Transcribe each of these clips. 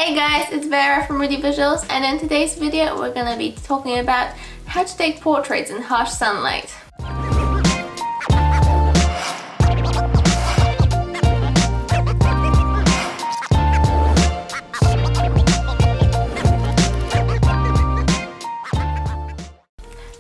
Hey guys, it's Vera from Rudy Visuals, and in today's video we're going to be talking about how to take portraits in harsh sunlight.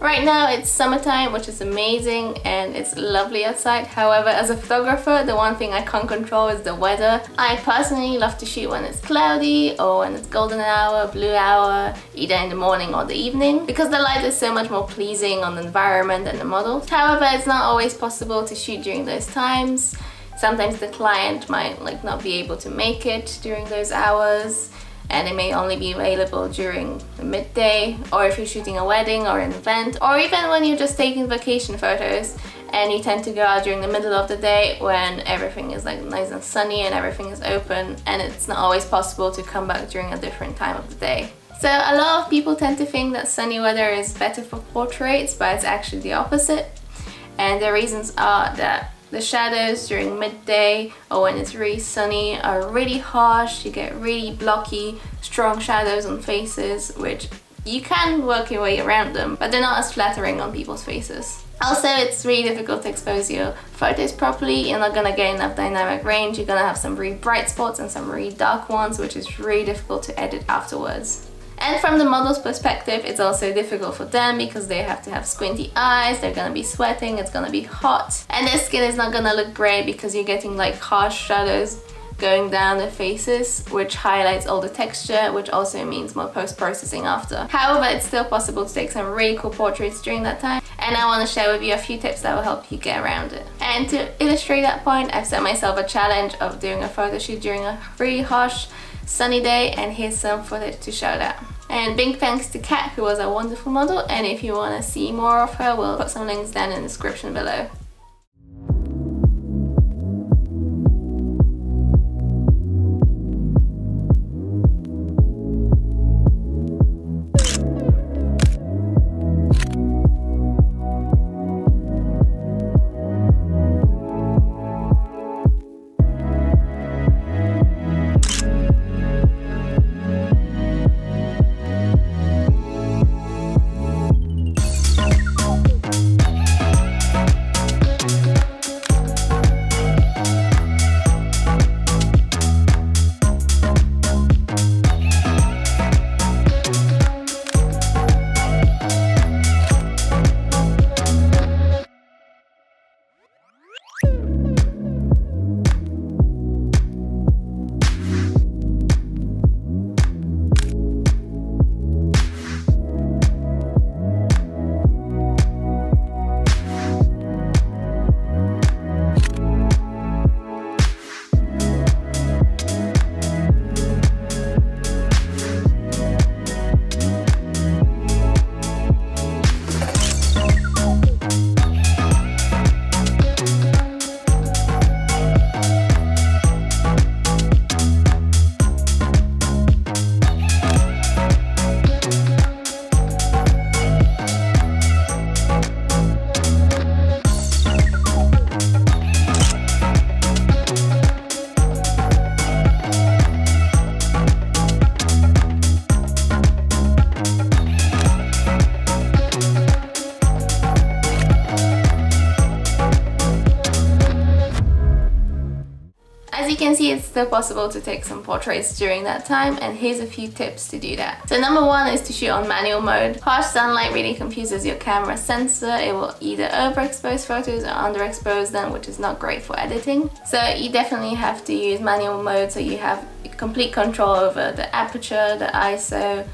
Right now it's summertime, which is amazing and it's lovely outside. However, as a photographer, the one thing I can't control is the weather. I personally love to shoot when it's cloudy or when it's golden hour, blue hour, either in the morning or the evening, because the light is so much more pleasing on the environment and the models. However, it's not always possible to shoot during those times. Sometimes the client might not be able to make it during those hours, and it may only be available during the midday, or if you're shooting a wedding or an event, or even when you're just taking vacation photos and you tend to go out during the middle of the day when everything is nice and sunny and everything is open, and it's not always possible to come back during a different time of the day. So a lot of people tend to think that sunny weather is better for portraits, but it's actually the opposite. And the reasons are that the shadows during midday or when it's really sunny are really harsh. You get really blocky, strong shadows on faces, which you can work your way around them, but they're not as flattering on people's faces. Also, it's really difficult to expose your photos properly. You're not gonna get enough dynamic range. You're gonna have some really bright spots and some really dark ones, which is really difficult to edit afterwards. And from the model's perspective, it's also difficult for them because they have to have squinty eyes, they're gonna be sweating, it's gonna be hot, and their skin is not gonna look great because you're getting harsh shadows going down their faces, which highlights all the texture, which also means more post-processing after. However, it's still possible to take some really cool portraits during that time, and I want to share with you a few tips that will help you get around it. And to illustrate that point, I've set myself a challenge of doing a photo shoot during a really harsh sunny day, and here's some footage to show that. And big thanks to Kat, who was a wonderful model, and if you want to see more of her, we'll put some links down in the description below. As you can see, it's still possible to take some portraits during that time, and here's a few tips to do that. So number one is to shoot on manual mode. Harsh sunlight really confuses your camera sensor. It will either overexpose photos or underexpose them, which is not great for editing. So you definitely have to use manual mode so you have complete control over the aperture, the ISO,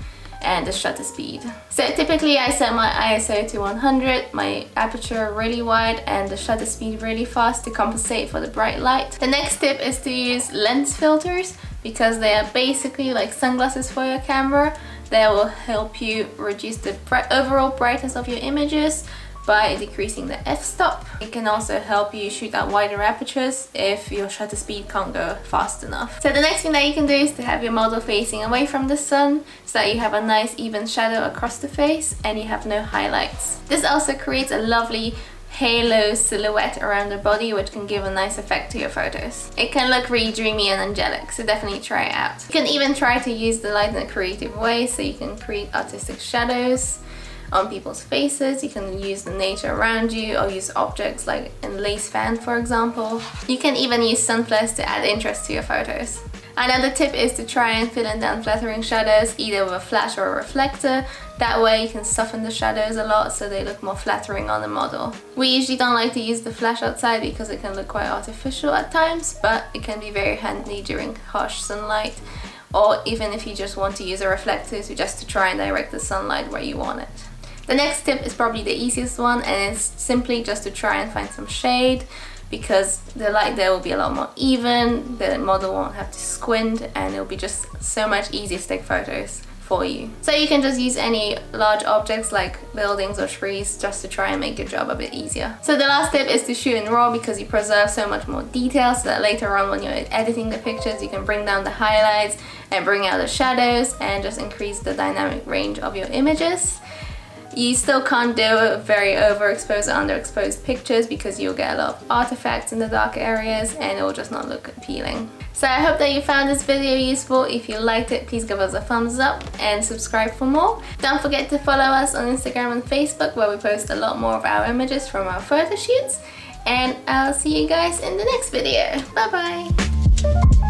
and the shutter speed. So typically I set my ISO to 100, my aperture really wide, and the shutter speed really fast to compensate for the bright light. The next tip is to use lens filters, because they are basically like sunglasses for your camera. They will help you reduce the overall brightness of your images by decreasing the f-stop. It can also help you shoot at wider apertures if your shutter speed can't go fast enough. So the next thing that you can do is to have your model facing away from the sun so that you have a nice even shadow across the face and you have no highlights. This also creates a lovely halo silhouette around the body, which can give a nice effect to your photos. It can look really dreamy and angelic, so definitely try it out. You can even try to use the light in a creative way, so you can create artistic shadows on people's faces. You can use the nature around you, or use objects like a lace fan, for example. You can even use sunflares to add interest to your photos. Another tip is to try and fill in the unflattering shadows either with a flash or a reflector. That way you can soften the shadows a lot so they look more flattering on the model. We usually don't like to use the flash outside because it can look quite artificial at times, but it can be very handy during harsh sunlight, or even if you just want to use a reflector just to try and direct the sunlight where you want it. The next tip is probably the easiest one, and it's simply just to try and find some shade, because the light there will be a lot more even, the model won't have to squint, and it'll be just so much easier to take photos for you. So you can just use any large objects like buildings or trees just to try and make your job a bit easier. So the last tip is to shoot in RAW, because you preserve so much more detail, so that later on when you're editing the pictures you can bring down the highlights and bring out the shadows and just increase the dynamic range of your images. You still can't do very overexposed or underexposed pictures because you'll get a lot of artifacts in the dark areas and it will just not look appealing. So I hope that you found this video useful. If you liked it, please give us a thumbs up and subscribe for more. Don't forget to follow us on Instagram and Facebook, where we post a lot more of our images from our photo shoots. And I'll see you guys in the next video. Bye bye!